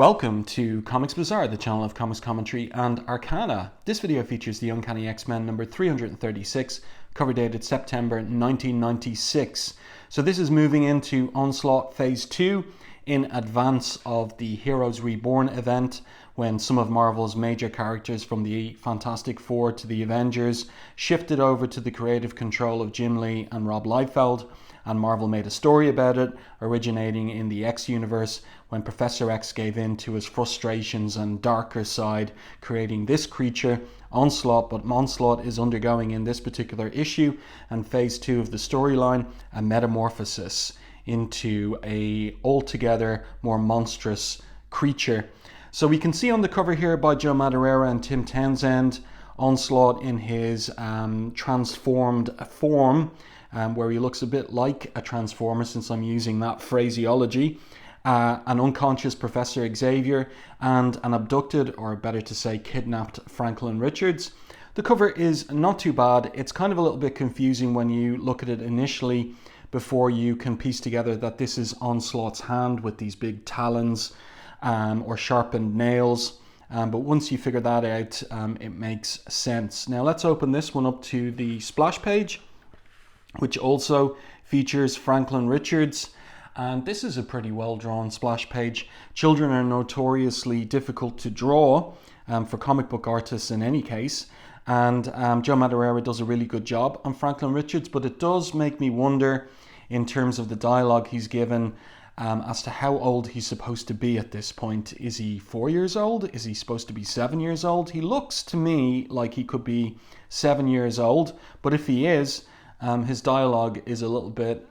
Welcome to Comics Bazaar, the channel of comics commentary and arcana. This video features the Uncanny X-Men number 336, cover dated September 1996. So this is moving into Onslaught Phase 2 in advance of the Heroes Reborn event, when some of Marvel's major characters from the Fantastic Four to the Avengers shifted over to the creative control of Jim Lee and Rob Liefeld, and Marvel made a story about it, originating in the X universe when Professor X gave in to his frustrations and darker side, creating this creature, Onslaught. But Onslaught is undergoing in this particular issue and phase 2 of the storyline a metamorphosis into a altogether more monstrous creature. So we can see on the cover here by Joe Madureira and Tim Townsend, Onslaught in his transformed form, where he looks a bit like a Transformer, since I'm using that phraseology, an unconscious Professor Xavier, and an abducted, or better to say kidnapped, Franklin Richards. The cover is not too bad. It's kind of a little bit confusing when you look at it initially, before you can piece together that this is Onslaught's hand with these big talons or sharpened nails. But once you figure that out, it makes sense. Now let's open this one up to the splash page, which also features Franklin Richards. And this is a pretty well drawn splash page. Children are notoriously difficult to draw for comic book artists in any case. And Joe Madureira does a really good job on Franklin Richards, but it does make me wonder in terms of the dialogue he's given as to how old he's supposed to be at this point. Is he 4 years old? Is he supposed to be 7 years old? He looks to me like he could be 7 years old, but if he is, his dialogue is a little bit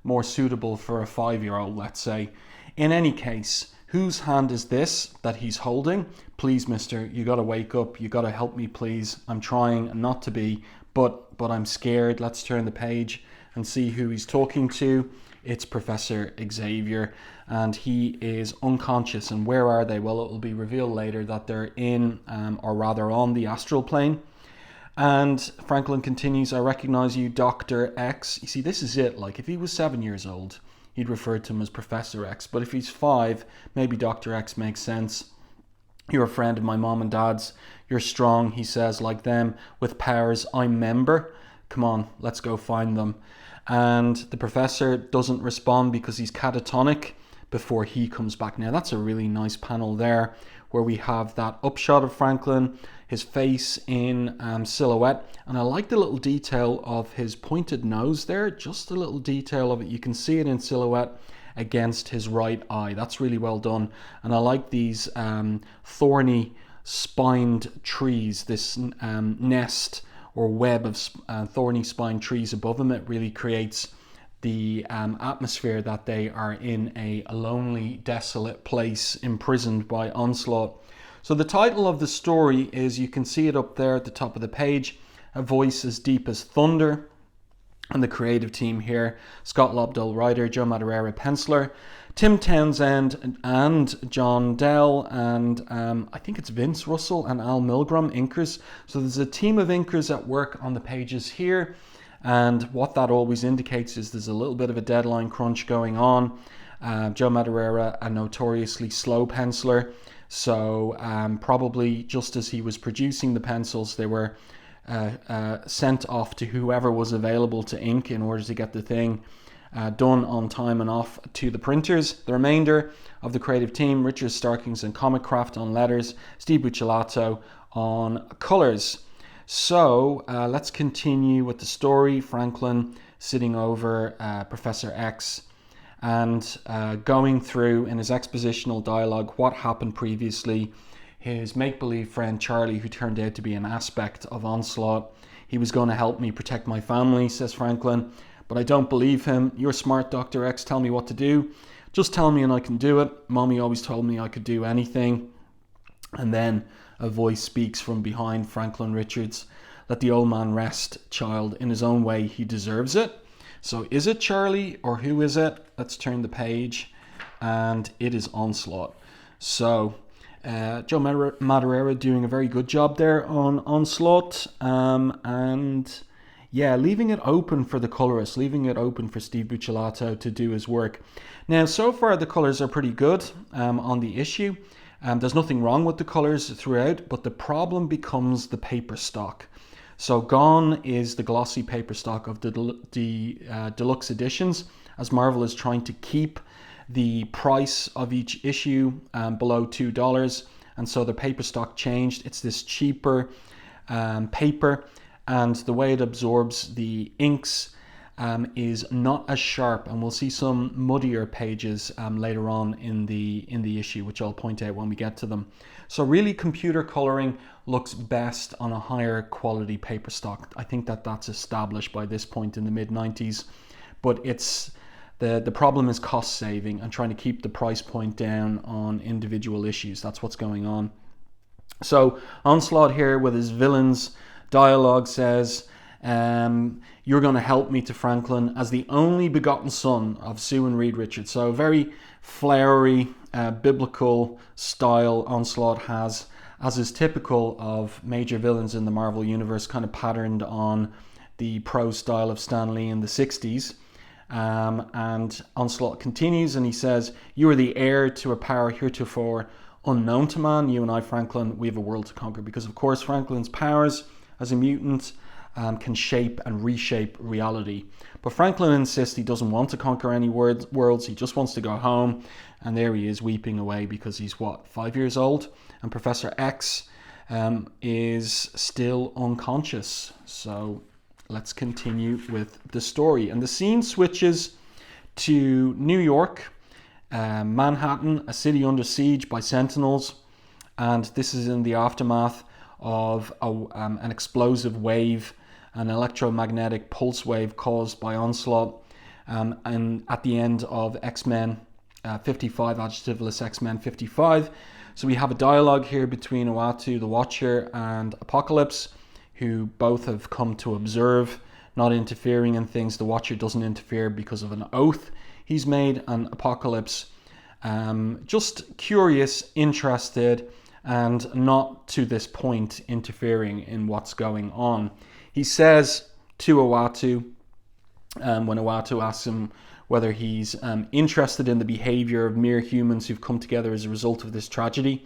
more suitable for a 5-year-old, let's say. In any case, whose hand is this that he's holding? Please, mister, you gotta wake up. You gotta help me, please. I'm trying not to be, but I'm scared. Let's turn the page and see who he's talking to. It's Professor Xavier, and he is unconscious. And where are they? Well, it will be revealed later that they're in, or rather on, the astral plane. And Franklin continues, I recognize you, Dr. X. You see, this is it. Like, if he was 7 years old, he'd refer to him as Professor X. But if he's 5, maybe Dr. X makes sense. You're a friend of my mom and dad's. You're strong, he says, like them, with powers I'm member. Come on, let's go find them. And the professor doesn't respond because he's catatonic before he comes back. Now, that's a really nice panel there, where we have that upshot of Franklin, his face in silhouette. And I like the little detail of his pointed nose there, just a little detail of it. You can see it in silhouette against his right eye. That's really well done. And I like these thorny spined trees, this nest or web of thorny spined trees above him. It really creates the atmosphere that they are in a lonely, desolate place, imprisoned by Onslaught. So the title of the story is, you can see it up there at the top of the page, A Voice as Deep as Thunder. And the creative team here, Scott Lobdell, writer, Joe Madureira, penciler, Tim Townsend and John Dell, and I think it's Vince Russell and Al Milgrom, inkers. So there's a team of inkers at work on the pages here. And what that always indicates is there's a little bit of a deadline crunch going on. Joe Madureira, a notoriously slow penciler. So probably just as he was producing the pencils, they were sent off to whoever was available to ink in order to get the thing done on time and off to the printers. The remainder of the creative team, Richard Starkings and Comic Craft on letters, Steve Buccellato on colors. So let's continue with the story. Franklin sitting over Professor X and going through in his expositional dialogue what happened previously. His make-believe friend Charlie, who turned out to be an aspect of Onslaught. He was going to help me protect my family, says Franklin, but I don't believe him. You're smart, Dr. X. Tell me what to do. Just tell me and I can do it. Mommy always told me I could do anything. And then a voice speaks from behind Franklin Richards. Let the old man rest, child. In his own way, he deserves it. So is it Charlie or who is it? Let's turn the page. And it is Onslaught. So Joe Madureira doing a very good job there on Onslaught. And Yeah, leaving it open for the colorist, leaving it open for Steve Buccellato to do his work. Now, so far the colors are pretty good on the issue. There's nothing wrong with the colors throughout, but the problem becomes the paper stock. So gone is the glossy paper stock of the deluxe editions, as Marvel is trying to keep the price of each issue below $2. And so the paper stock changed. It's this cheaper paper, and the way it absorbs the inks is not as sharp, and we'll see some muddier pages later on in the issue, which I'll point out when we get to them. So really, computer coloring looks best on a higher quality paper stock. I think that's established by this point in the mid-90s, but it's the problem is cost saving and trying to keep the price point down on individual issues. That's what's going on. So Onslaught here with his villains dialogue says, you're going to help me to Franklin as the only begotten son of Sue and Reed Richards. So very flowery, biblical style Onslaught has, as is typical of major villains in the Marvel Universe, kind of patterned on the prose style of Stan Lee in the 60s. And Onslaught continues and he says, you are the heir to a power heretofore unknown to man. You and I, Franklin, we have a world to conquer. Because of course Franklin's powers as a mutant can shape and reshape reality. But Franklin insists he doesn't want to conquer any worlds. He just wants to go home. And there he is weeping away because he's 5 years old. And Professor X is still unconscious. So let's continue with the story. And the scene switches to New York, Manhattan, a city under siege by Sentinels. And this is in the aftermath of an explosive wave, an electromagnetic pulse wave caused by Onslaught. And at the end of X-Men 55, adjectiveless X-Men 55. So we have a dialogue here between Uatu, the Watcher, and Apocalypse, who both have come to observe, not interfering in things. The Watcher doesn't interfere because of an oath he's made, and Apocalypse just curious, interested, and not to this point interfering in what's going on. He says to Uatu, when Uatu asks him whether he's interested in the behavior of mere humans who've come together as a result of this tragedy,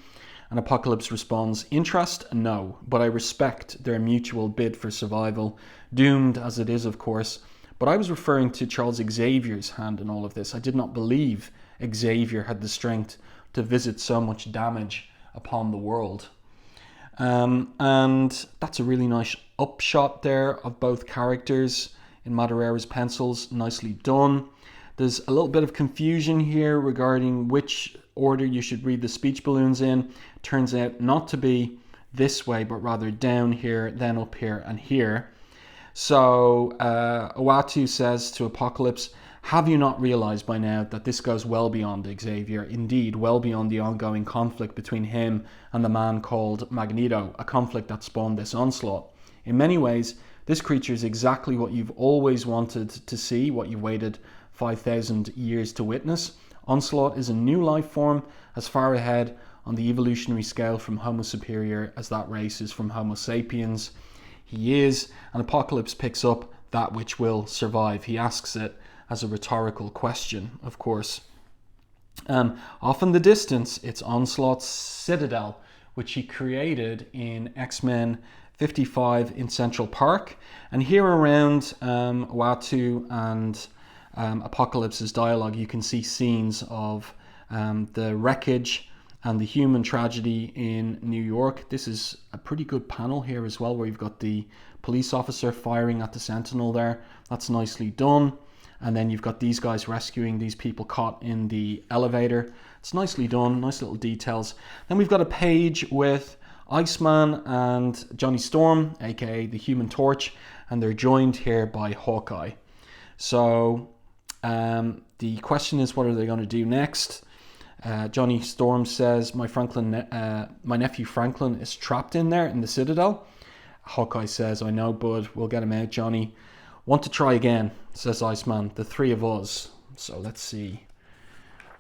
and Apocalypse responds, interest? No, but I respect their mutual bid for survival, doomed as it is, of course. But I was referring to Charles Xavier's hand in all of this. I did not believe Xavier had the strength to visit so much damage upon the world. And that's a really nice upshot there of both characters in Madureira's pencils. Nicely done. There's a little bit of confusion here regarding which order you should read the speech balloons in. Turns out not to be this way, but rather down here, then up here, and here. So Uatu says to Apocalypse, have you not realized by now that this goes well beyond Xavier, indeed well beyond the ongoing conflict between him and the man called Magneto, a conflict that spawned this onslaught? In many ways, this creature is exactly what you've always wanted to see, what you've waited 5,000 years to witness. Onslaught is a new life form, as far ahead on the evolutionary scale from Homo superior as that race is from Homo sapiens. He is, and Apocalypse picks up that which will survive. He asks it as a rhetorical question, of course. Off in the distance, it's Onslaught's Citadel, which he created in X-Men 55 in Central Park. And here around Uatu and Apocalypse's dialogue, you can see scenes of the wreckage and the human tragedy in New York. This is a pretty good panel here as well, where you've got the police officer firing at the Sentinel there. That's nicely done. And then you've got these guys rescuing these people caught in the elevator. It's nicely done, nice little details. Then we've got a page with Iceman and Johnny Storm, aka the Human Torch, and they're joined here by Hawkeye. So the question is, what are they going to do next? Johnny Storm says, my nephew Franklin is trapped in there in the Citadel. Hawkeye says, I know, bud, we'll get him out, Johnny. Want to try again, says Iceman, the three of us. So let's see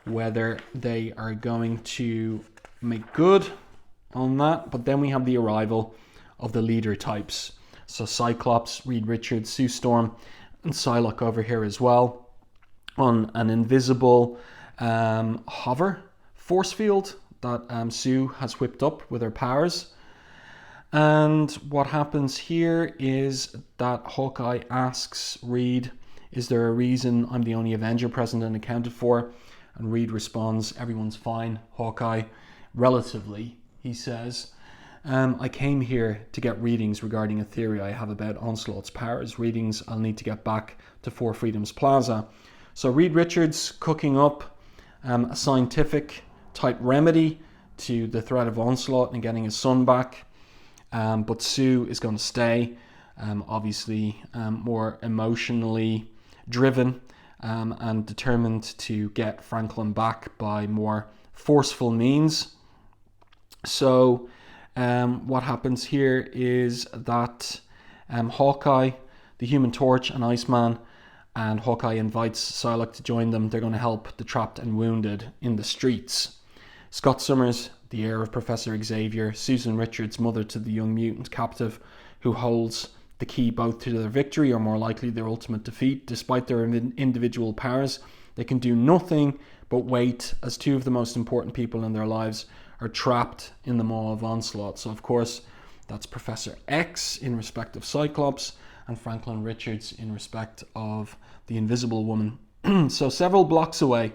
whether they are going to make good on that. But then we have the arrival of the leader types. So Cyclops, Reed Richards, Sue Storm, and Psylocke over here as well on an invisible hover force field that Sue has whipped up with her powers. And what happens here is that Hawkeye asks Reed, is there a reason I'm the only Avenger present and accounted for? And Reed responds, everyone's fine, Hawkeye. Relatively, he says. I came here to get readings regarding a theory I have about Onslaught's powers. Readings I'll need to get back to Four Freedoms Plaza. So Reed Richards cooking up a scientific type remedy to the threat of Onslaught and getting his son back. But Sue is going to stay, obviously more emotionally driven and determined to get Franklin back by more forceful means. So what happens here is that Hawkeye, the Human Torch, and Iceman, and Hawkeye invites Psylocke to join them. They're going to help the trapped and wounded in the streets. Scott Summers, the heir of Professor Xavier, Susan Richards, mother to the young mutant captive who holds the key both to their victory or more likely their ultimate defeat. Despite their individual powers, they can do nothing but wait as two of the most important people in their lives are trapped in the maw of Onslaught. So of course that's Professor X in respect of Cyclops and Franklin Richards in respect of the Invisible Woman. So several blocks away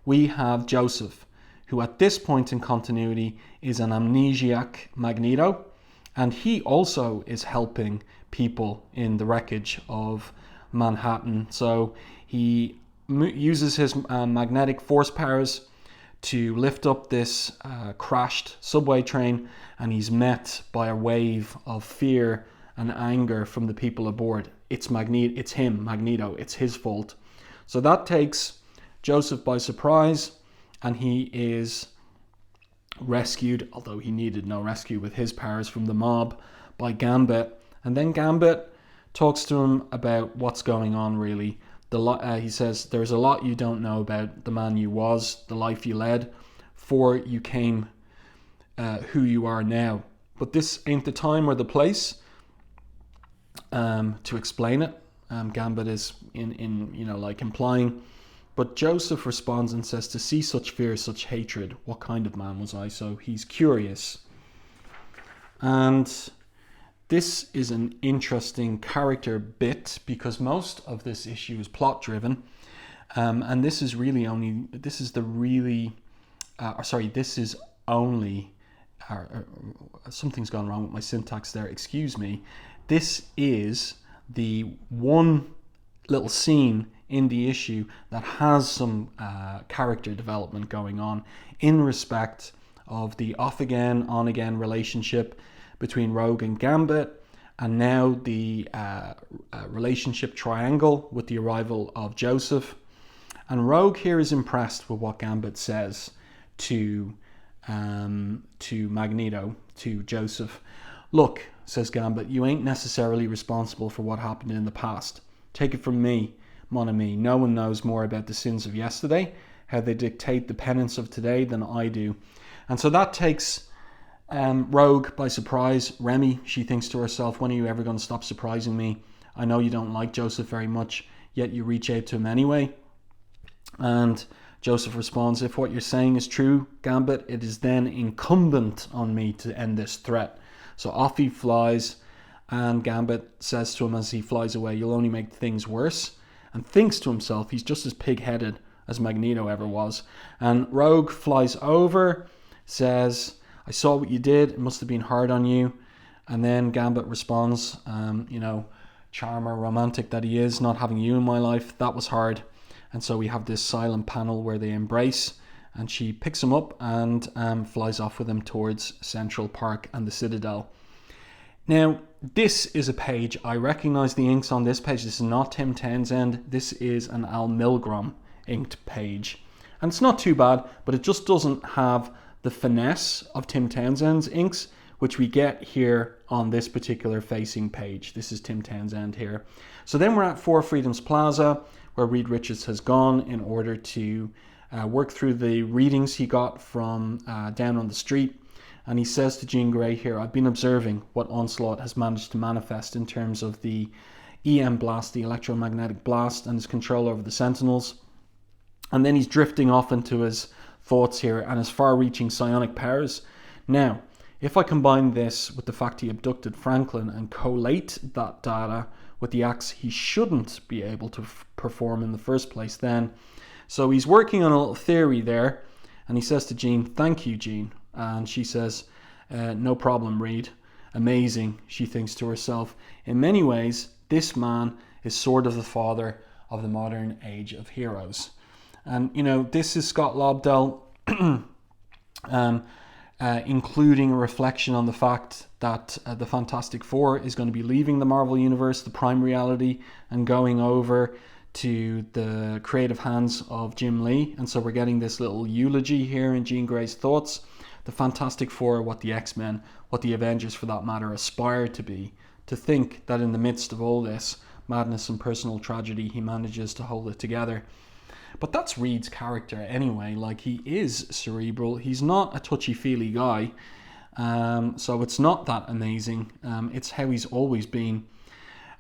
we have Joseph, who at this point in continuity is an amnesiac Magneto, and he also is helping people in the wreckage of Manhattan. So he uses his magnetic force powers to lift up this crashed subway train, and he's met by a wave of fear and anger from the people aboard. It's him, Magneto. It's his fault. So that takes Joseph by surprise, and he is rescued, although he needed no rescue with his powers, from the mob by Gambit. And then Gambit talks to him about what's going on, really. He says, there's a lot you don't know about the man you was, the life you led, before you came who you are now. But this ain't the time or the place to explain it. Gambit is implying. But Joseph responds and says, to see such fear, such hatred, what kind of man was I? So he's curious. And this is an interesting character bit because most of this issue is plot driven. And this is only, something's gone wrong with my syntax there, excuse me. This is the one little scene in the issue that has some character development going on in respect of the off-again, on-again relationship between Rogue and Gambit, and now the relationship triangle with the arrival of Joseph. And Rogue here is impressed with what Gambit says to Magneto, to Joseph. Look, says Gambit, you ain't necessarily responsible for what happened in the past. Take it from me, mon ami, no one knows more about the sins of yesterday, how they dictate the penance of today, than I do. And so that takes Rogue by surprise. Remy, she thinks to herself, when are you ever going to stop surprising me? I know you don't like Joseph very much, yet you reach out to him anyway. And Joseph responds, if what you're saying is true, Gambit, it is then incumbent on me to end this threat. So off he flies, and Gambit says to him as he flies away, you'll only make things worse, and thinks to himself he's just as pig-headed as Magneto ever was. And Rogue flies over, says, I saw what you did, it must have been hard on you. And then Gambit responds, charmer, romantic that he is, not having you in my life, that was hard. And so we have this silent panel where they embrace, and she picks him up and flies off with him towards Central Park and the Citadel. Now, this is a page, I recognize the inks on this page. This is not Tim Townsend. This is an Al Milgrom inked page. And it's not too bad, but it just doesn't have the finesse of Tim Townsend's inks, which we get here on this particular facing page. This is Tim Townsend here. So then we're at Four Freedoms Plaza, where Reed Richards has gone in order to work through the readings he got from down on the street. And he says to Jean Grey here, I've been observing what Onslaught has managed to manifest in terms of the EM blast, the electromagnetic blast, and his control over the Sentinels. And then he's drifting off into his thoughts here and his far-reaching psionic powers. Now, if I combine this with the fact he abducted Franklin and collate that data with the acts he shouldn't be able to perform in the first place, then so he's working on a little theory there, and he says to Jean, thank you, Jean. And she says, no problem, Reed. Amazing, she thinks to herself. In many ways, this man is sort of the father of the modern age of heroes. And, you know, this is Scott Lobdell including a reflection on the fact that the Fantastic Four is going to be leaving the Marvel Universe, the Prime Reality, and going over to the creative hands of Jim Lee. And so we're getting this little eulogy here in Jean Grey's thoughts. The Fantastic Four, what the X-Men, what the Avengers for that matter, aspire to be. To think that in the midst of all this madness and personal tragedy, he manages to hold it together. But that's Reed's character anyway. Like, he is cerebral. He's not a touchy-feely guy. So it's not that amazing. It's how he's always been.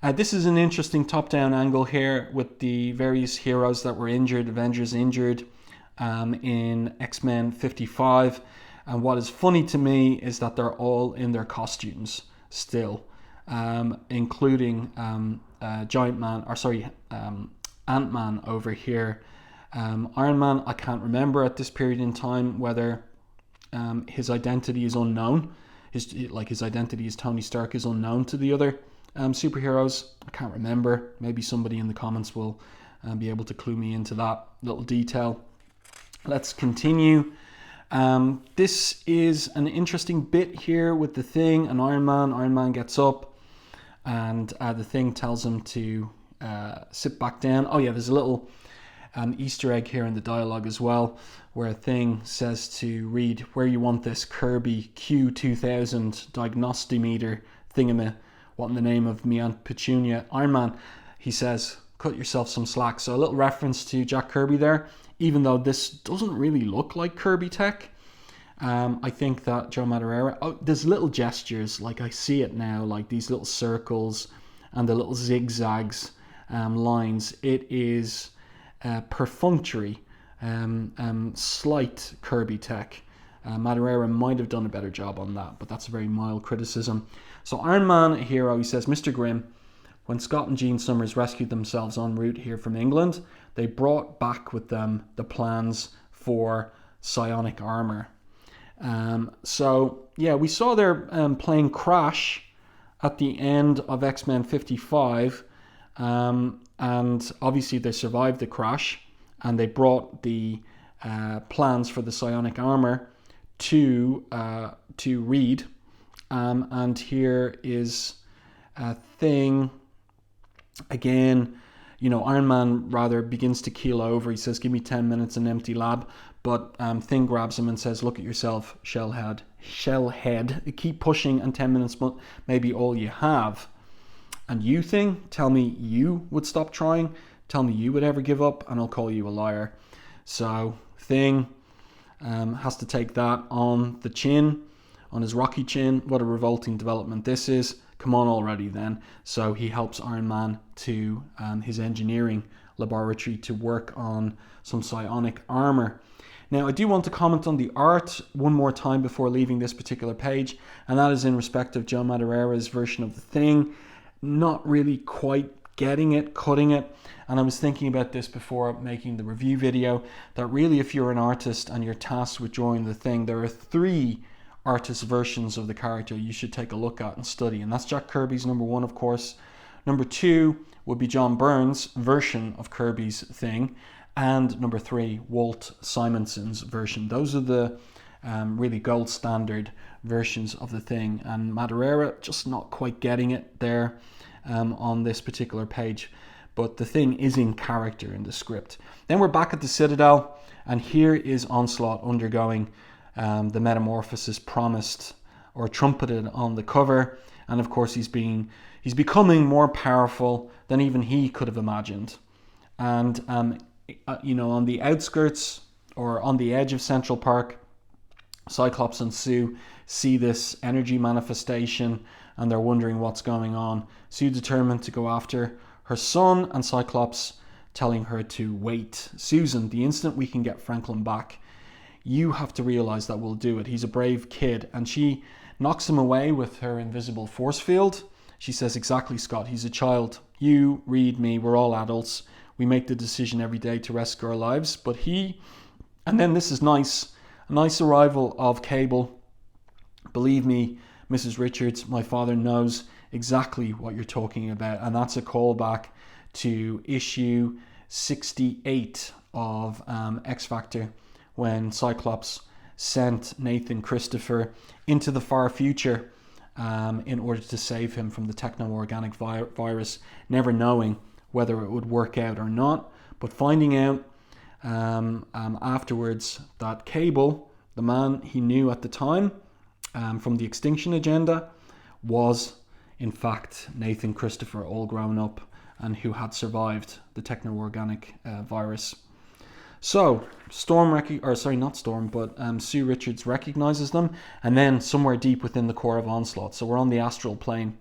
This is an interesting top-down angle here with the various heroes that were injured, Avengers injured in X-Men 55. And what is funny to me is that they're all in their costumes still, including Ant-Man over here. Iron Man, I can't remember at this period in time whether his identity is unknown. His identity as Tony Stark is unknown to the other superheroes. I can't remember. Maybe somebody in the comments will be able to clue me into that little detail. Let's continue. This is an interesting bit here with the Thing and Iron Man. Iron Man gets up and the Thing tells him to sit back down. Oh yeah, there's a little Easter egg here in the dialogue as well, where Thing says to Reed, where you want this Kirby Q2000 diagnostimeter thingamy, what in the name of me Aunt Petunia? Iron Man, he says, cut yourself some slack. So a little reference to Jack Kirby there, even though this doesn't really look like Kirby tech. I think that Joe Madureira, there's little gestures, like I see it now, like these little circles and the little zigzags lines. It is perfunctory, slight Kirby tech. Madureira might have done a better job on that, but that's a very mild criticism. So Iron Man, a hero, he says, Mr. Grimm, when Scott and Jean Summers rescued themselves en route here from England, they brought back with them the plans for psionic armor. So yeah, we saw their plane crash at the end of X-Men 55, and obviously they survived the crash, and they brought the plans for the psionic armor to Reed, and here is a Thing again. You know, Iron Man rather begins to keel over. He says, give me 10 minutes in an empty lab. But Thing grabs him and says, look at yourself, Shellhead. Keep pushing, and 10 minutes may be all you have. And you, Thing, tell me you would stop trying. Tell me you would ever give up, and I'll call you a liar. So Thing has to take that on the chin, on his rocky chin. What a revolting development this is. Come on already then. So he helps Iron Man to his engineering laboratory to work on some psionic armor. Now, I do want to comment on the art one more time before leaving this particular page, and that is in respect of Joe Madureira's version of the Thing. Not really quite getting it, cutting it. And I was thinking about this before making the review video, that really if you're an artist and you're tasked with drawing the Thing, there are 3 artist versions of the character you should take a look at and study. And that's Jack Kirby's number 1, of course. Number 2 would be John Byrne's version of Kirby's Thing. And number 3, Walt Simonson's version. Those are the really gold standard versions of the Thing. And Madureira just not quite getting it there on this particular page. But the Thing is in character in the script. Then we're back at the Citadel, and here is Onslaught undergoing the metamorphosis promised or trumpeted on the cover. And of course he's becoming more powerful than even he could have imagined. And you know, on the outskirts or on the edge of Central Park, Cyclops and Sue see this energy manifestation and they're wondering what's going on. Sue determined to go after her son, and Cyclops telling her to wait. Susan, the instant we can get Franklin back, you have to realize that we'll do it. He's a brave kid. And she knocks him away with her invisible force field. She says, exactly, Scott, he's a child. You, Reed, me, we're all adults. We make the decision every day to rescue our lives. But he, and then this is nice, a nice arrival of Cable. Believe me, Mrs. Richards, my father knows exactly what you're talking about. And that's a callback to issue 68 of X Factor, when Cyclops sent Nathan Christopher into the far future in order to save him from the techno-organic virus, never knowing whether it would work out or not, but finding out afterwards that Cable, the man he knew at the time from the Extinction Agenda, was in fact Nathan Christopher, all grown up and who had survived the techno-organic virus. So Sue Richards recognizes them, and then somewhere deep within the core of Onslaught, so we're on the astral plane,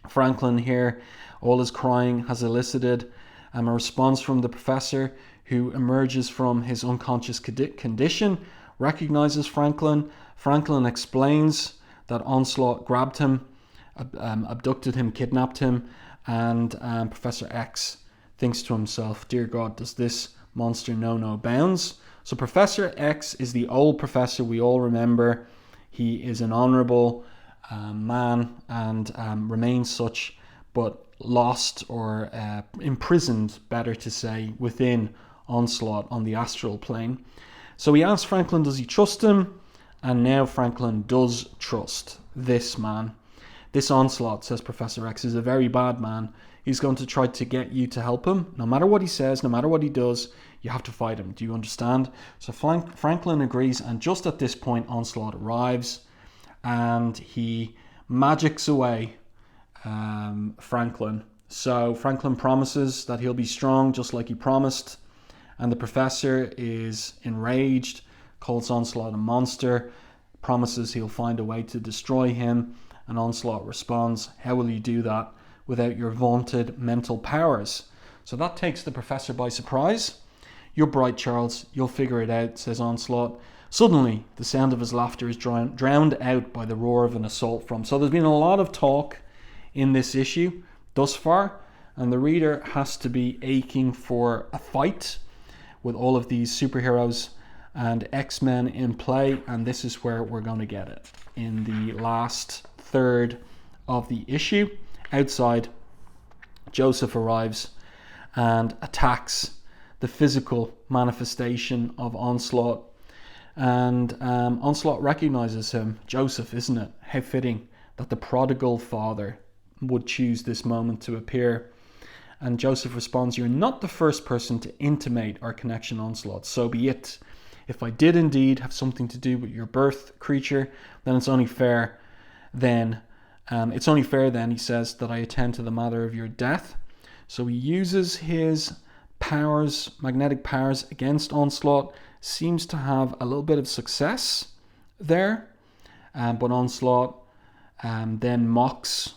Franklin here, all his crying has elicited a response from the professor, who emerges from his unconscious condition, recognizes Franklin. Franklin explains that Onslaught grabbed him, abducted him, kidnapped him, and Professor X thinks to himself, dear God, does this monster know no bounds? So Professor X is the old professor we all remember. He is an honorable man and remains such, but lost or imprisoned, better to say, within Onslaught on the astral plane. So he asks Franklin, does he trust him? And now Franklin does trust this man. This Onslaught, says Professor X, is a very bad man. He's going to try to get you to help him. No matter what he says, no matter what he does, you have to fight him. Do you understand? So Franklin agrees, and just at this point, Onslaught arrives, and he magics away Franklin. So Franklin promises that he'll be strong, just like he promised, and the professor is enraged, calls Onslaught a monster, promises he'll find a way to destroy him, and Onslaught responds, how will you do that without your vaunted mental powers? So that takes the professor by surprise. You're bright, Charles. You'll figure it out, says Onslaught. Suddenly, the sound of his laughter is drowned out by the roar of an assault from. So there's been a lot of talk in this issue thus far, and the reader has to be aching for a fight with all of these superheroes and X-Men in play, and this is where we're going to get it. In the last third of the issue, outside, Joseph arrives and attacks the physical manifestation of Onslaught, and Onslaught recognizes him. Joseph, isn't it? How fitting that the prodigal father would choose this moment to appear. And Joseph responds, you're not the first person to intimate our connection, Onslaught, so be it. If I did indeed have something to do with your birth, creature, then it's only fair then, he says, that I attend to the matter of your death. So he uses his powers, magnetic powers, against Onslaught, seems to have a little bit of success there, but Onslaught then mocks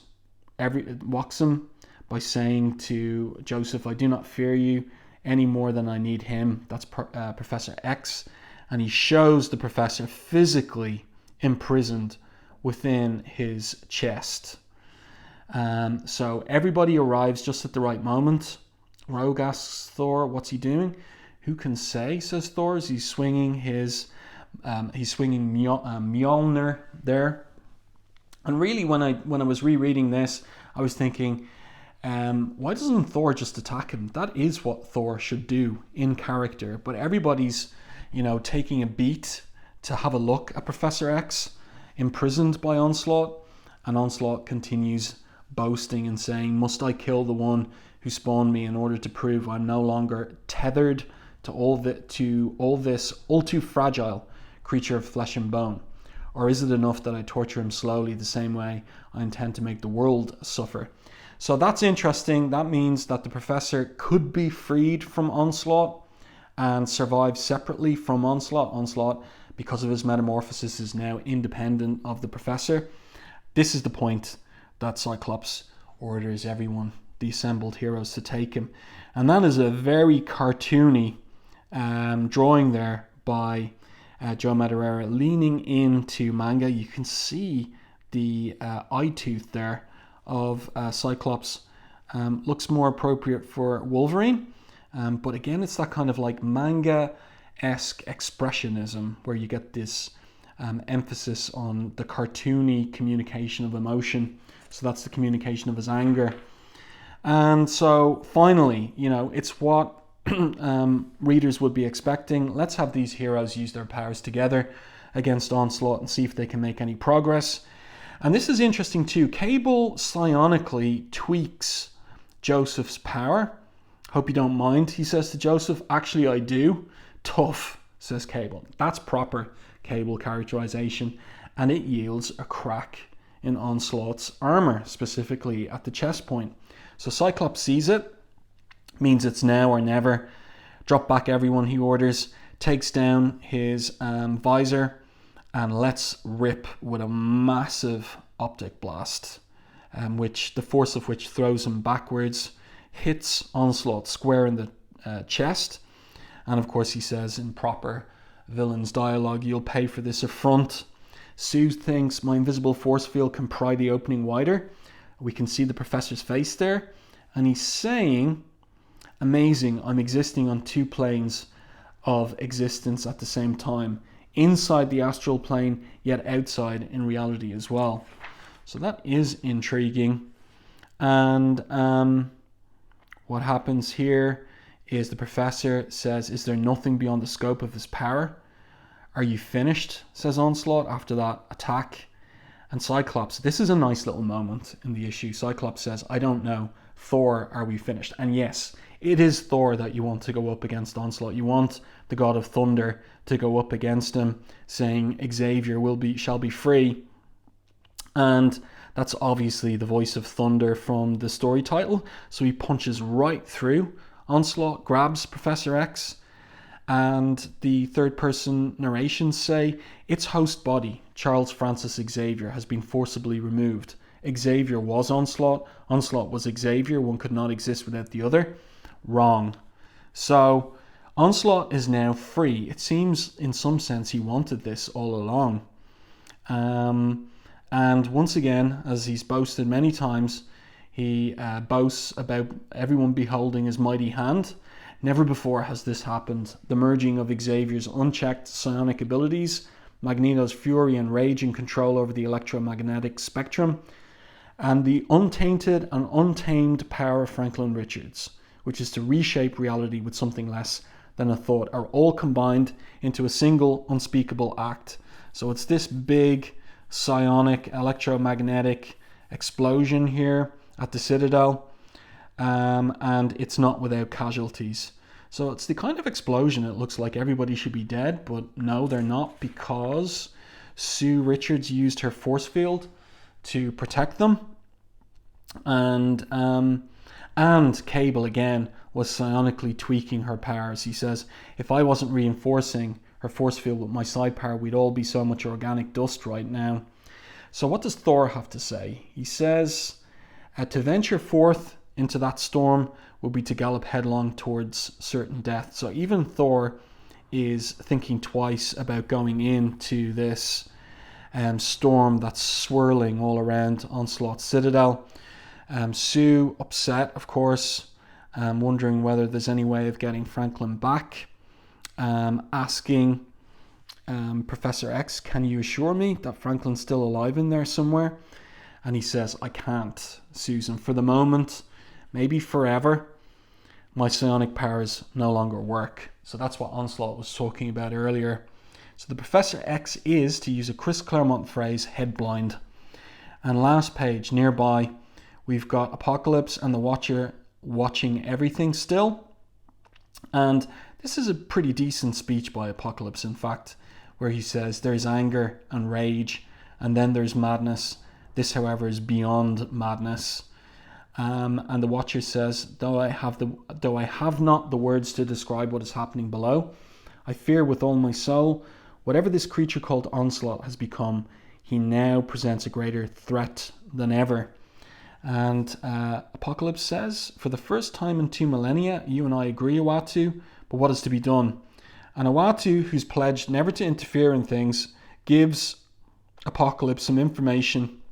him by saying to Joseph, I do not fear you any more than I need him. That's Professor X, and he shows the professor physically imprisoned within his chest. So everybody arrives just at the right moment. Rogue asks Thor, what's he doing? Who can say, says Thor, as he's swinging Mjolnir there. And really, when I was rereading this, I was thinking, why doesn't Thor just attack him? That is what Thor should do in character. But everybody's, taking a beat to have a look at Professor X, imprisoned by Onslaught, and Onslaught continues boasting and saying, must I kill the one who spawned me in order to prove I'm no longer tethered to all this all too fragile creature of flesh and bone? Or is it enough that I torture him slowly the same way I intend to make the world suffer? So that's interesting. That means that the professor could be freed from Onslaught and survive separately from Onslaught. Onslaught because of his metamorphosis, is now independent of the professor. This is the point that Cyclops orders everyone, the assembled heroes, to take him. And that is a very cartoony drawing there by Joe Madureira, leaning into manga. You can see the eye tooth there of Cyclops. Looks more appropriate for Wolverine. But again, it's that kind of like manga-esque expressionism where you get this emphasis on the cartoony communication of emotion. So that's the communication of his anger. And so finally, it's what readers would be expecting. Let's have these heroes use their powers together against Onslaught and see if they can make any progress. And this is interesting too. Cable psionically tweaks Joseph's power. Hope you don't mind, he says to Joseph. Actually, I do. Tough, says Cable. That's proper Cable characterization. And it yields a crack in Onslaught's armor, specifically at the chest point. So Cyclops sees it, means it's now or never. Drop back everyone, he orders, takes down his visor and lets rip with a massive optic blast, which the force of which throws him backwards, hits Onslaught square in the chest. And of course he says in proper villain's dialogue, "You'll pay for this affront." Sue thinks my invisible force field can pry the opening wider. We can see the professor's face there. And he's saying, amazing, I'm existing on two planes of existence at the same time. Inside the astral plane, yet outside in reality as well. So that is intriguing. And what happens here is the professor says, is there nothing beyond the scope of his power? Are you finished? Says Onslaught after that attack. And Cyclops, this is a nice little moment in the issue. Cyclops says, I don't know. Thor, are we finished? And yes, it is Thor that you want to go up against Onslaught. You want the god of thunder to go up against him, saying Xavier shall be free. And that's obviously the voice of thunder from the story title. So he punches right through Onslaught, grabs Professor X, and the third person narrations say its host body, Charles Francis Xavier, has been forcibly removed. Xavier was Onslaught. Onslaught was Xavier. One could not exist without the other. Wrong. So Onslaught is now free. It seems in some sense he wanted this all along. And once again, as he's boasted many times, he boasts about everyone beholding his mighty hand. Never before has this happened. The merging of Xavier's unchecked psionic abilities, Magneto's fury and rage and control over the electromagnetic spectrum, and the untainted and untamed power of Franklin Richards, which is to reshape reality with something less than a thought, are all combined into a single unspeakable act. So it's this big psionic electromagnetic explosion here at the Citadel, and it's not without casualties. So it's the kind of explosion it looks like everybody should be dead, but no, they're not, because Sue Richards used her force field to protect them, and Cable again was psionically tweaking her powers. He says, if I wasn't reinforcing her force field with my side power, we'd all be so much organic dust right now. So what does Thor have to say? He says, to venture forth into that storm would be to gallop headlong towards certain death. So even Thor is thinking twice about going into this storm that's swirling all around Onslaught Citadel. Sue, upset, of course, wondering whether there's any way of getting Franklin back, asking Professor X, can you assure me that Franklin's still alive in there somewhere? And he says, I can't, Susan. For the moment, maybe forever, my psionic powers no longer work. So that's what Onslaught was talking about earlier. So the Professor X is, to use a Chris Claremont phrase, head blind. And last page, nearby, we've got Apocalypse and the Watcher watching everything still. And this is a pretty decent speech by Apocalypse, in fact, where he says there's anger and rage, and then there's madness. This, however, is beyond madness. And the Watcher says, though I have not the words to describe what is happening below, I fear with all my soul whatever this creature called Onslaught has become, he now presents a greater threat than ever. And Apocalypse says, for the first time in 2 millennia, you and I agree, Uatu, but what is to be done? And Uatu, who's pledged never to interfere in things, gives Apocalypse some information.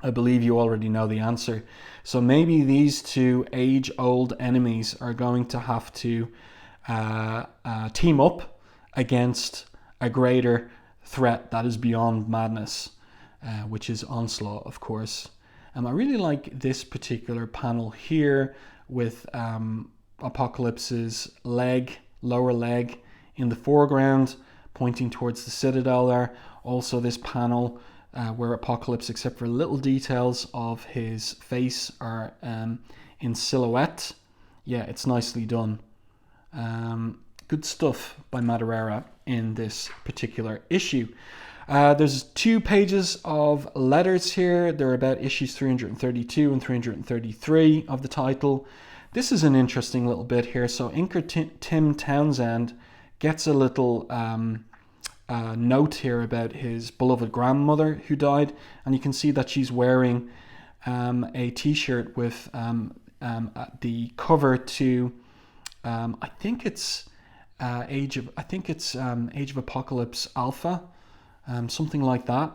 I believe you already know the answer. So maybe these two age-old enemies are going to have to team up against a greater threat that is beyond madness, which is Onslaught, of course. I really like this particular panel here with Apocalypse's lower leg in the foreground, pointing towards the Citadel there. Also this panel where Apocalypse, except for little details of his face, are in silhouette. Yeah, it's nicely done. Good stuff by Madureira in this particular issue. There's 2 pages of letters here. They're about issues 332 and 333 of the title. This is an interesting little bit here. So inker Tim Townsend gets a little note here about his beloved grandmother who died, and you can see that she's wearing a t-shirt with the cover to I think it's Age of Apocalypse Alpha, something like that,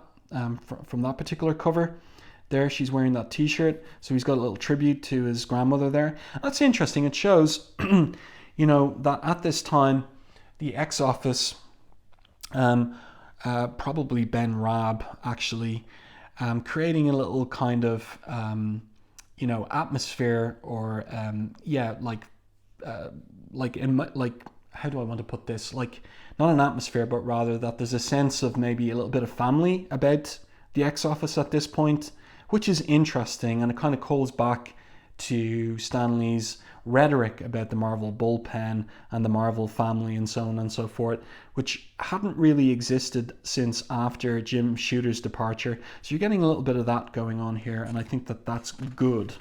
from that particular cover. There, she's wearing that t-shirt, so he's got a little tribute to his grandmother there. That's interesting. It shows, that at this time, the X-Office, probably Ben Raab, actually, creating a little kind of, atmosphere, or how do I want to put this? Like, not an atmosphere, but rather that there's a sense of maybe a little bit of family about the X-Office at this point, which is interesting, and it kind of calls back to Stan Lee's rhetoric about the Marvel bullpen and the Marvel family and so on and so forth, which hadn't really existed since after Jim Shooter's departure. So you're getting a little bit of that going on here, and I think that that's good.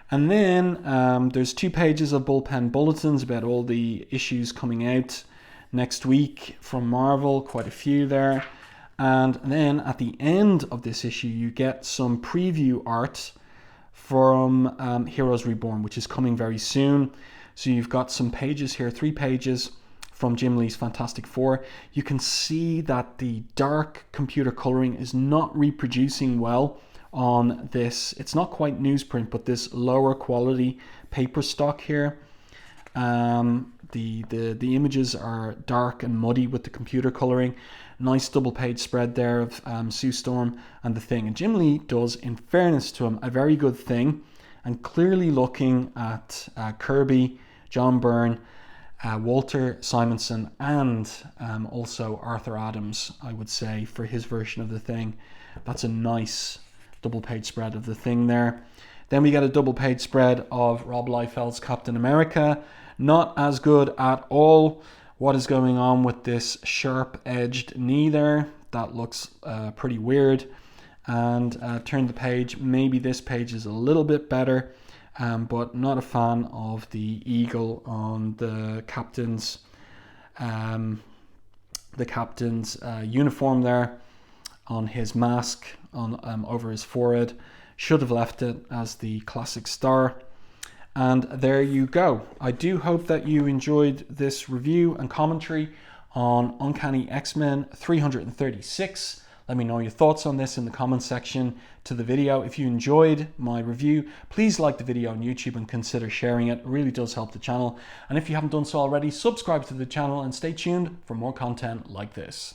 And then there's 2 pages of bullpen bulletins about all the issues coming out next week from Marvel, quite a few there. And then at the end of this issue, you get some preview art from Heroes Reborn, which is coming very soon. So you've got some pages here, 3 pages from Jim Lee's Fantastic Four. You can see that the dark computer coloring is not reproducing well on this. It's not quite newsprint, but this lower quality paper stock here. The images are dark and muddy with the computer coloring. Nice double page spread there of Sue Storm and the Thing. And Jim Lee does, in fairness to him, a very good thing, and clearly looking at Kirby, John Byrne, Walter Simonson, and also Arthur Adams, I would say, for his version of the Thing. That's a nice double page spread of the Thing there. Then we get a double page spread of Rob Liefeld's Captain America. Not as good at all. What is going on with this sharp-edged knee there? That looks pretty weird. And turn the page. Maybe this page is a little bit better, but not a fan of the eagle on the captain's uniform there, on his mask, on over his forehead. Should have left it as the classic star. And there you go. I do hope that you enjoyed this review and commentary on Uncanny X-Men 336. Let me know your thoughts on this in the comments section to the video. If you enjoyed my review, please like the video on YouTube and consider sharing it. It really does help the channel. And if you haven't done so already, subscribe to the channel and stay tuned for more content like this.